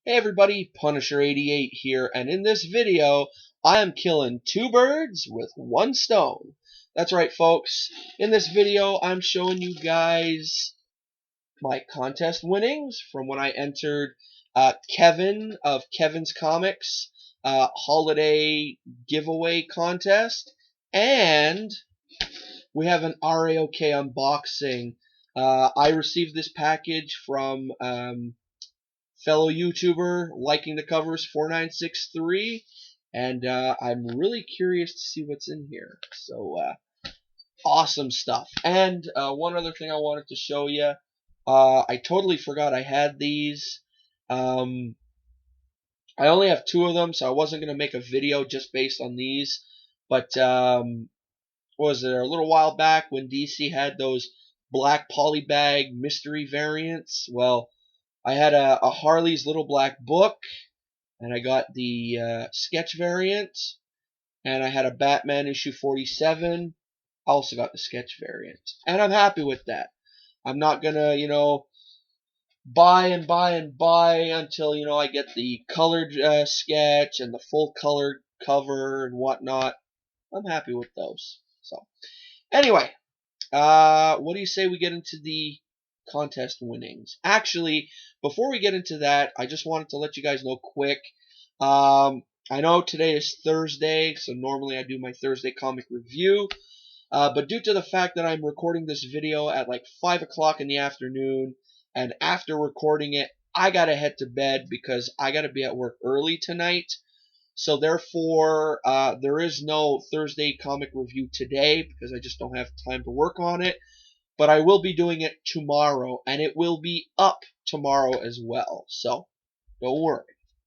Hey everybody, Punisher88 here, and in this video, I am killing two birds with one stone. That's right, folks. In this video, I'm showing you guys my contest winnings from when I entered Kevin of Kevin's Comics holiday giveaway contest, and we have an RAOK unboxing. I received this package from fellow YouTuber liking the covers 4963, and I'm really curious to see what's in here. So awesome stuff. And one other thing I wanted to show you, I totally forgot I had these. I only have two of them, so I wasn't gonna make a video just based on these. But what was it, a little while back when DC had those black polybag mystery variants? Well, I had a Harley's Little Black Book, and I got the sketch variant, and I had a Batman issue 47. I also got the sketch variant, and I'm happy with that. I'm not gonna, buy and buy and buy until, I get the colored sketch and the full colored cover and whatnot. I'm happy with those. So, anyway, what do you say we get into the contest winnings? Actually, before we get into that, I just wanted to let you guys know quick. I know today is Thursday, so normally I do my Thursday comic review. But due to the fact that I'm recording this video at like 5 o'clock in the afternoon, and after recording it, I gotta head to bed because I gotta be at work early tonight. So therefore, there is no Thursday comic review today because I just don't have time to work on it. But I will be doing it tomorrow, and it will be up tomorrow as well. So don't worry.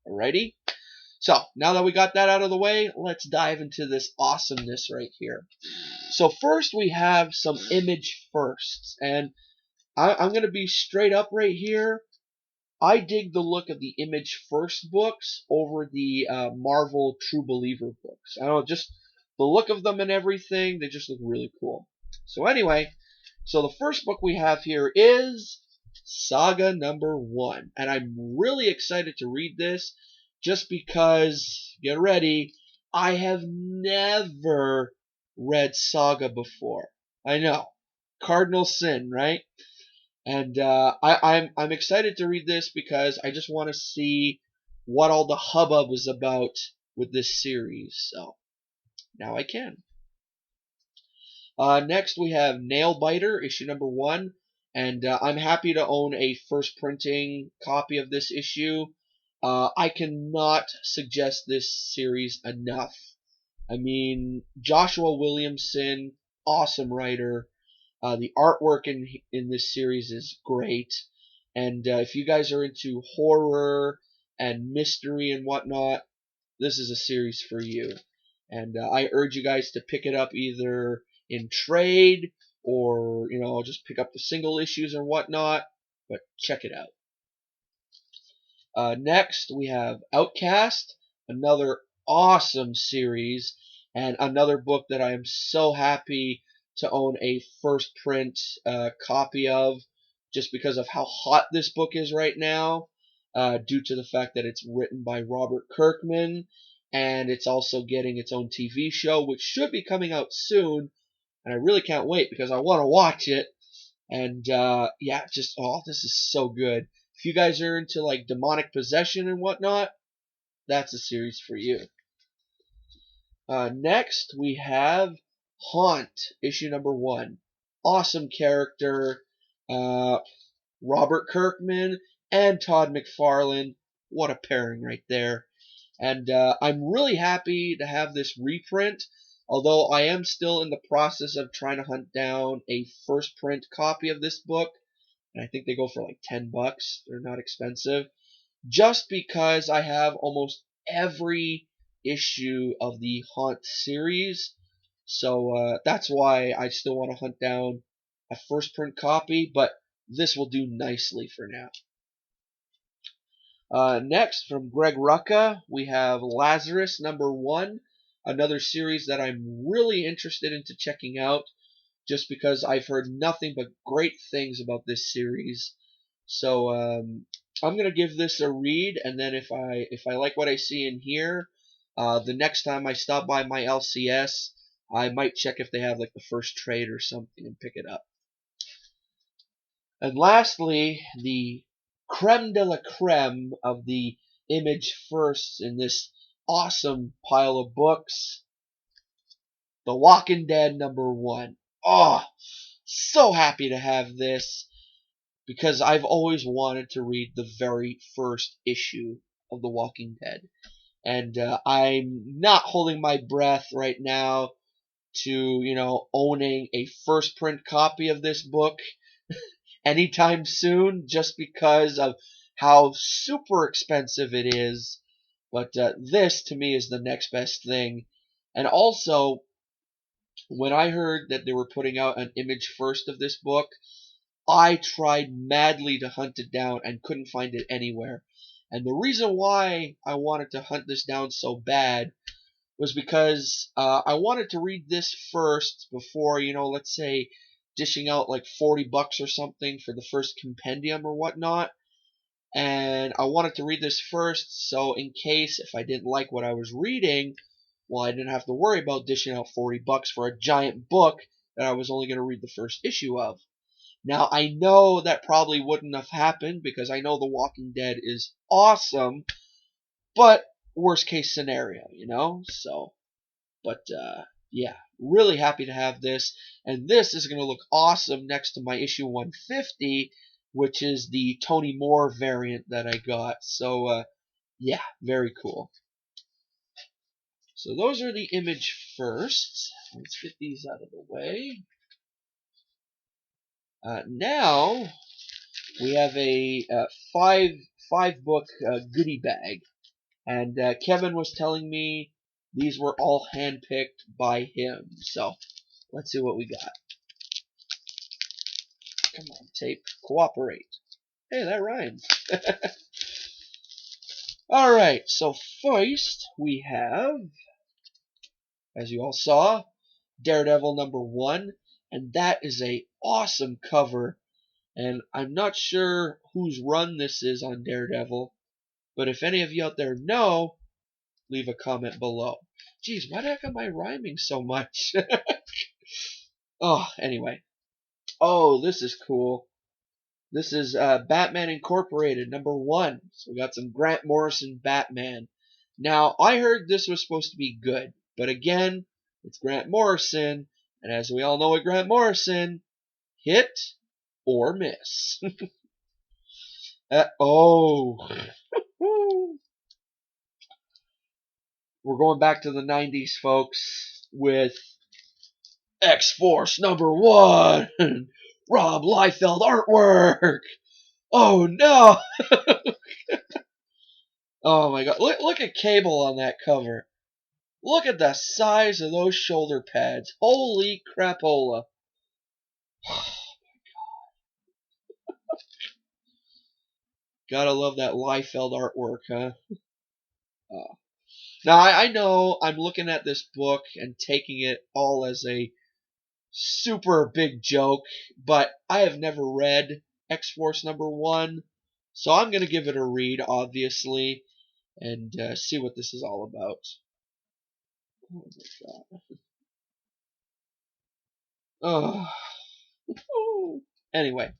Alrighty? So now that we got that out of the way, let's dive into this awesomeness right here. So first we have some image firsts, and I'm going to be straight up right here. I dig the look of the Image First books over the Marvel True Believer books. I don't know, just the look of them and everything, they just look really cool. So anyway, so the first book we have here is Saga #1, and I'm really excited to read this just because, get ready, I have never read Saga before. I know, cardinal sin, right? And I'm excited to read this because I just want to see what all the hubbub is about with this series. So now I can. Next we have Nailbiter, issue #1, and I'm happy to own a first printing copy of this issue. I cannot suggest this series enough. I mean, Joshua Williamson, awesome writer. The artwork in this series is great, and if you guys are into horror and mystery and whatnot, this is a series for you. And I urge you guys to pick it up either in trade or just pick up the single issues and whatnot. But check it out. Next we have Outcast, another awesome series and another book that I am so happy to own a first print copy of, just because of how hot this book is right now, due to the fact that it's written by Robert Kirkman, and it's also getting its own TV show, which should be coming out soon, and I really can't wait because I want to watch it. And yeah, just this is so good. If you guys are into like demonic possession and whatnot, that's a series for you. Next we have Haunt, issue #1. Awesome character, Robert Kirkman and Todd McFarlane. What a pairing right there. And I'm really happy to have this reprint, although I am still in the process of trying to hunt down a first print copy of this book. And I think they go for like $10. They're not expensive. Just because I have almost every issue of the Haunt series. So that's why I still want to hunt down a first print copy, but this will do nicely for now. Next, from Greg Rucka, we have Lazarus #1, another series that I'm really interested into checking out, just because I've heard nothing but great things about this series. So I'm gonna give this a read, and then if I like what I see in here, the next time I stop by my LCS, I might check if they have like the first trade or something and pick it up. And lastly, the creme de la creme of the image firsts in this awesome pile of books, The Walking Dead #1. Oh, so happy to have this because I've always wanted to read the very first issue of The Walking Dead. And I'm not holding my breath right now to, owning a first print copy of this book anytime soon just because of how super expensive it is. But this, to me, is the next best thing. And also, when I heard that they were putting out an image first of this book, I tried madly to hunt it down and couldn't find it anywhere. And the reason why I wanted to hunt this down so bad was because I wanted to read this first before, let's say, dishing out like $40 or something for the first compendium or whatnot. And I wanted to read this first, so in case if I didn't like what I was reading, well, I didn't have to worry about dishing out $40 for a giant book that I was only going to read the first issue of. Now, I know that probably wouldn't have happened because I know The Walking Dead is awesome, but worst case scenario, So, but yeah, really happy to have this, and this is going to look awesome next to my issue 150, which is the Tony Moore variant that I got. So, yeah, very cool. So those are the image first. Let's get these out of the way. Now we have a five book goodie bag, and Kevin was telling me these were all handpicked by him. So let's see what we got. Come on, tape, cooperate. Hey, that rhymes. All right, so first we have, as you all saw, Daredevil #1, and that is a awesome cover. And I'm not sure whose run this is on Daredevil, but if any of you out there know, leave a comment below. Geez, why the heck am I rhyming so much? Oh, anyway. Oh, this is cool. This is Batman Incorporated #1. So we got some Grant Morrison Batman. Now, I heard this was supposed to be good, but again, it's Grant Morrison, and as we all know with Grant Morrison, hit or miss. Oh. We're going back to the 90s, folks, with X-Force #1. Rob Liefeld artwork. Oh, no. Oh, my God. Look at Cable on that cover. Look at the size of those shoulder pads. Holy crapola. Gotta love that Liefeld artwork, huh? Oh. Now, I know I'm looking at this book and taking it all as a super big joke, but I have never read X-Force #1, so I'm going to give it a read, obviously, and see what this is all about. Oh, my God. Oh. Anyway.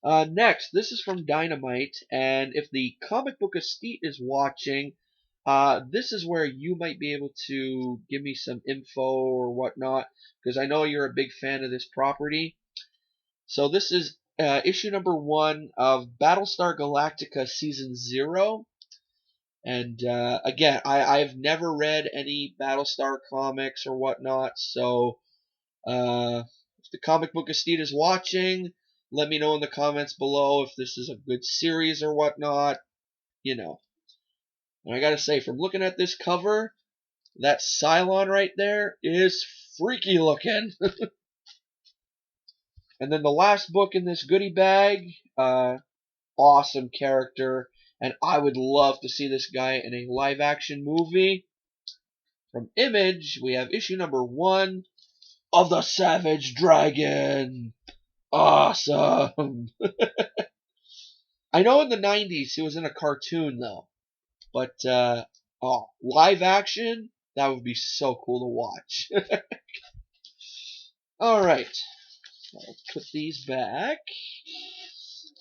Next, this is from Dynamite, and if the Comic Book Estate is watching, this is where you might be able to give me some info or whatnot, because I know you're a big fan of this property. So this is issue #1 of Battlestar Galactica Season 0. And again, I've never read any Battlestar comics or whatnot, so if the Comic Book Estate is watching, let me know in the comments below if this is a good series or whatnot. And I gotta say, from looking at this cover, that Cylon right there is freaky looking. And then the last book in this goodie bag, awesome character, and I would love to see this guy in a live-action movie. From Image, we have issue #1 of the Savage Dragon. Awesome. I know in the 90s he was in a cartoon though, but oh, live action, that would be so cool to watch. All right, let's put these back.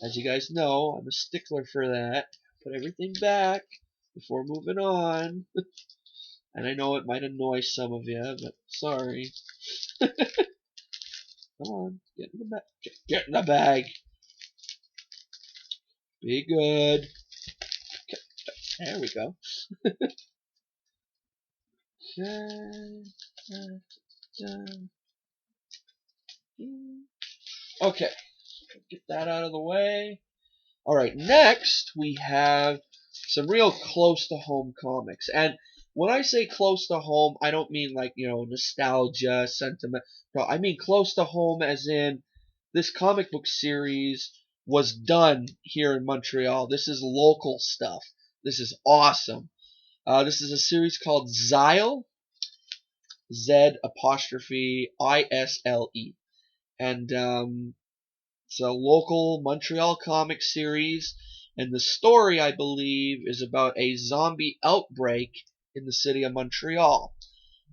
As you guys know, I'm a stickler for that. Put everything back before moving on. And I know it might annoy some of you, but sorry. Come on, get in the bag. Get in the bag. Be good. There we go. Okay, get that out of the way. Alright, next we have some real close to home comics. And when I say close to home, I don't mean like, nostalgia, sentiment. No, I mean close to home as in this comic book series was done here in Montreal. This is local stuff. This is awesome. This is a series called Zyle, Z apostrophe ISLE. And it's a local Montreal comic series, and the story, I believe, is about a zombie outbreak in the city of Montreal.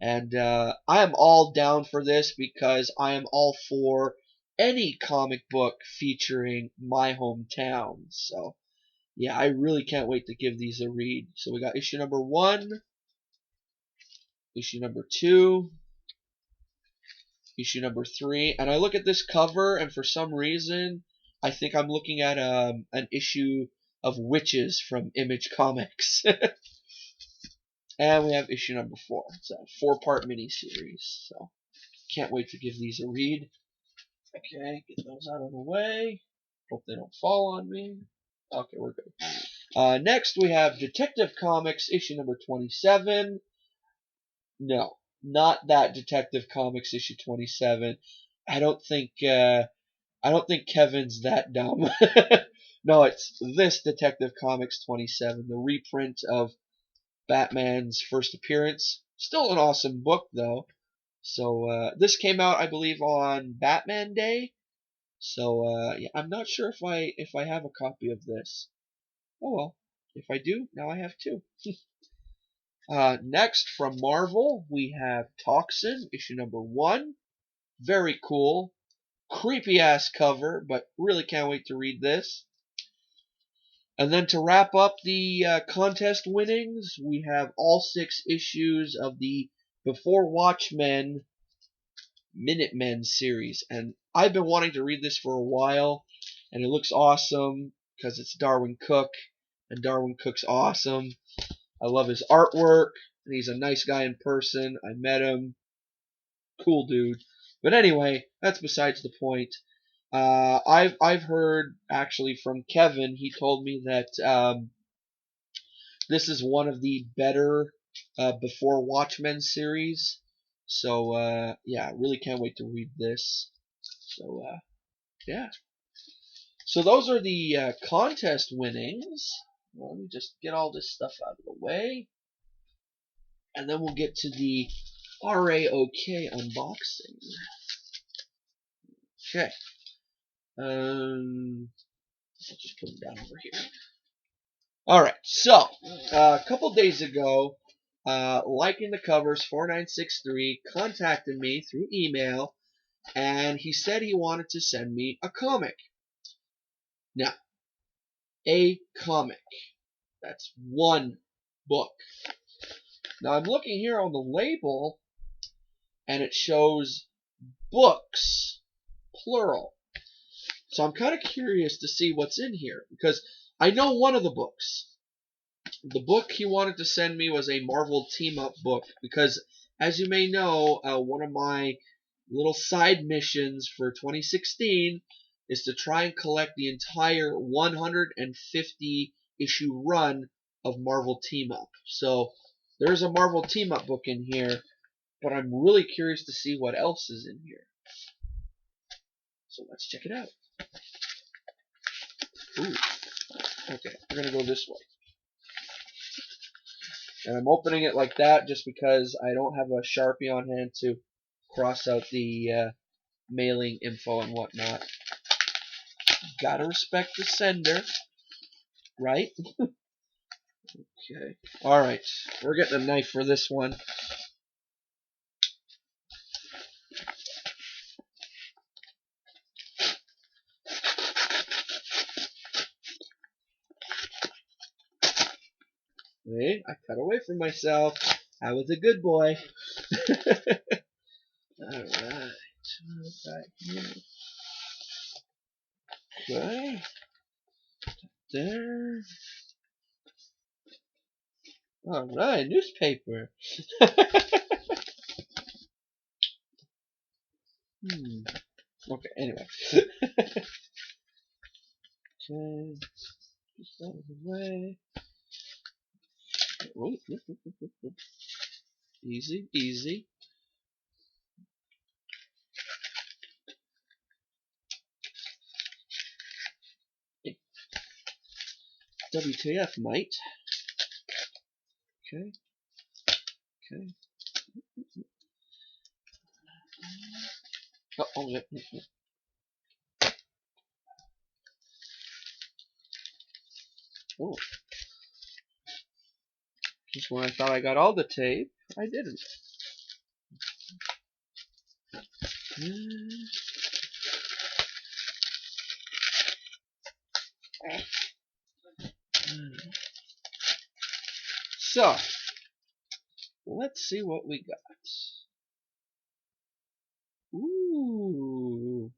And I am all down for this because I am all for any comic book featuring my hometown. So, yeah, I really can't wait to give these a read. So we got issue number 1, issue number 2, issue number 3, and I look at this cover, and for some reason, I think I'm looking at an issue of Witches from Image Comics. And we have issue number 4. It's a 4-part miniseries, so can't wait to give these a read. Okay, get those out of the way. Hope they don't fall on me. Okay, we're good. Next, we have Detective Comics, issue number 27. No, not that Detective Comics issue 27. I don't think Kevin's that dumb. No, it's this Detective Comics 27, the reprint of Batman's first appearance. Still an awesome book though. So this came out, I believe, on Batman Day. So yeah, I'm not sure if I have a copy of this. Oh well, if I do, now I have two. Next, from Marvel, we have Toxin, issue number 1. Very cool. Creepy ass cover, but really can't wait to read this. And then to wrap up the contest winnings, we have all 6 issues of the Before Watchmen Minutemen series. And I've been wanting to read this for a while, and it looks awesome because it's Darwin Cook, and Darwin Cook's awesome. I love his artwork, and he's a nice guy in person. I met him. Cool dude. But anyway, that's besides the point. I've heard actually from Kevin. He told me that this is one of the better Before Watchmen series. So yeah, really can't wait to read this. So yeah. So those are the contest winnings. Well, let me just get all this stuff out of the way, and then we'll get to the RAOK unboxing. Okay. I'll just put them down over here. Alright, so, a couple days ago, Liking the Covers 4963 contacted me through email, and he said he wanted to send me a comic. Now, a comic. That's one book. Now, I'm looking here on the label, and it shows books, plural. So I'm kind of curious to see what's in here, because I know one of the books. The book he wanted to send me was a Marvel team-up book, because as you may know, one of my little side missions for 2016 is to try and collect the entire 150 issue run of Marvel Team-Up. So there's a Marvel Team-Up book in here, but I'm really curious to see what else is in here. So let's check it out. Ooh. Okay, we're going to go this way. And I'm opening it like that just because I don't have a Sharpie on hand to cross out the mailing info and whatnot. Gotta respect the sender. right? Okay. All right. We're getting a knife for this one. Wait, I cut away from myself. I was a good boy. Alright. Okay. There. Alright, newspaper. Okay, anyway. Okay. Just out of the way. Easy, easy. WTF, mate. Okay. Okay. Oh, yeah. Oh. Just when I thought I got all the tape, I didn't. So, let's see what we got. Ooh.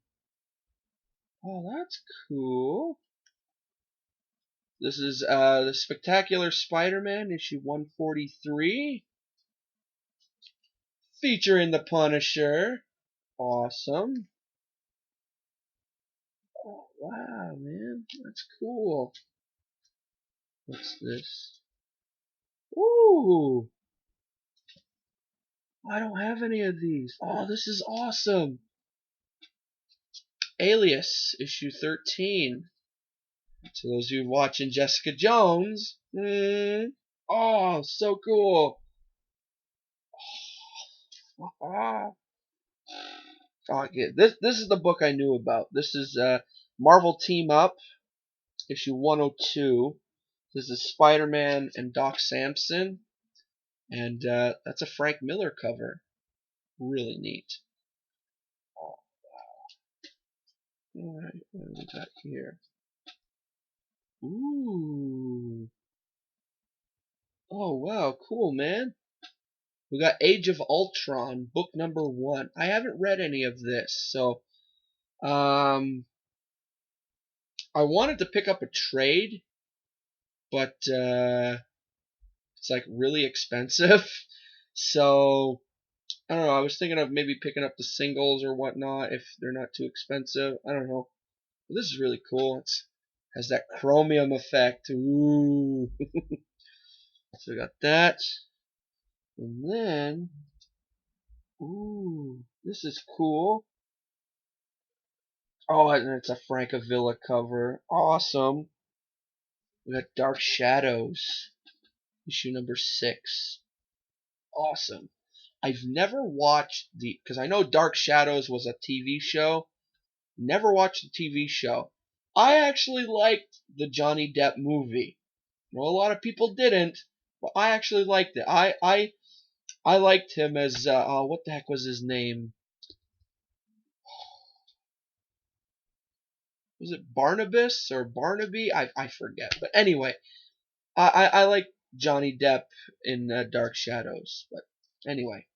Oh, that's cool. This is the Spectacular Spider-Man, issue 143. Featuring the Punisher. Awesome. Oh, wow, man. That's cool. What's this? Ooh. I don't have any of these. Oh, this is awesome. Alias, issue 13. To those of you watching Jessica Jones. Oh, so cool. Oh, yeah. This is the book I knew about. This is Marvel Team Up, issue 102. This is Spider-Man and Doc Samson. And that's a Frank Miller cover. Really neat. Oh, wow. Alright, what do we got here? Ooh. Oh, wow, cool, man. We got Age of Ultron, book number 1. I haven't read any of this, so I wanted to pick up a trade, but it's like really expensive. So I don't know. I was thinking of maybe picking up the singles or whatnot if they're not too expensive. I don't know. But this is really cool. It has that chromium effect. Ooh. So we got that, and then ooh, this is cool. Oh, and it's a Francavilla cover. Awesome. We got Dark Shadows, issue number 6. Awesome. I've never watched because I know Dark Shadows was a TV show. Never watched the TV show. I actually liked the Johnny Depp movie. I know a lot of people didn't, but I actually liked it. I liked him as what the heck was his name? Was it Barnabas or Barnaby? I forget. But anyway, I like Johnny Depp in Dark Shadows. But anyway,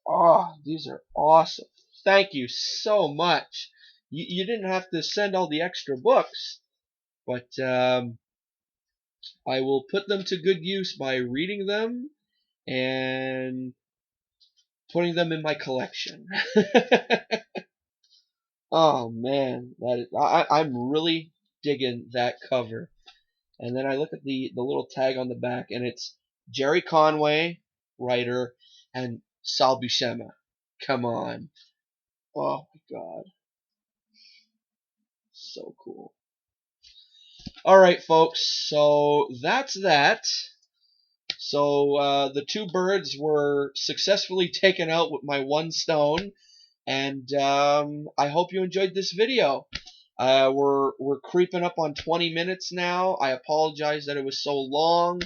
oh, these are awesome. Thank you so much. You didn't have to send all the extra books, but I will put them to good use by reading them and putting them in my collection. Oh man, I'm really digging that cover. And then I look at the little tag on the back, and it's Jerry Conway, writer, and Sal Buscema. Come on. Oh my god. So cool. Alright, folks, so that's that. So the 2 birds were successfully taken out with my 1 stone. And I hope you enjoyed this video. We're creeping up on 20 minutes now. I apologize that it was so long,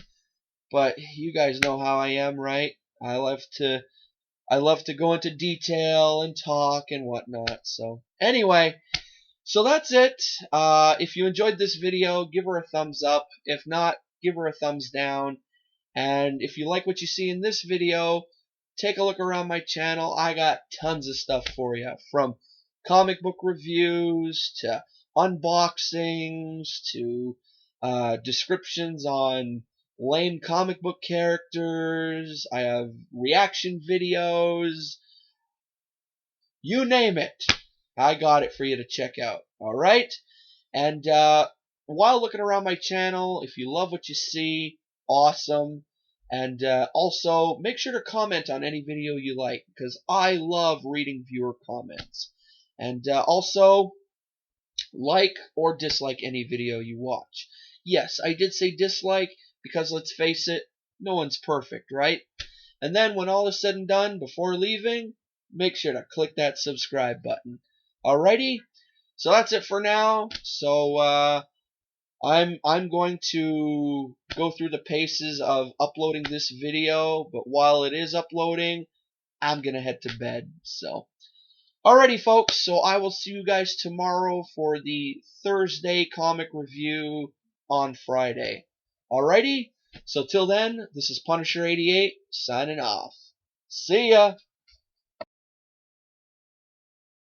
but you guys know how I am, right? I love to go into detail and talk and whatnot. So anyway, so that's it. If you enjoyed this video, give her a thumbs up. If not, give her a thumbs down. And if you like what you see in this video, take a look around my channel. I got tons of stuff for you, from comic book reviews to unboxings to descriptions on lame comic book characters. I have reaction videos. You name it, I got it for you to check out. Alright? And while looking around my channel, if you love what you see, awesome. And also, make sure to comment on any video you like, because I love reading viewer comments. And also, like or dislike any video you watch. Yes, I did say dislike, because let's face it, no one's perfect, right? And then when all is said and done, before leaving, make sure to click that subscribe button. Alrighty? So that's it for now. So I'm going to go through the paces of uploading this video, but while it is uploading, I'm gonna head to bed. So alrighty, folks, so I will see you guys tomorrow for the Thursday comic review on Friday. Alrighty? So till then, this is Punisher88 signing off. See ya!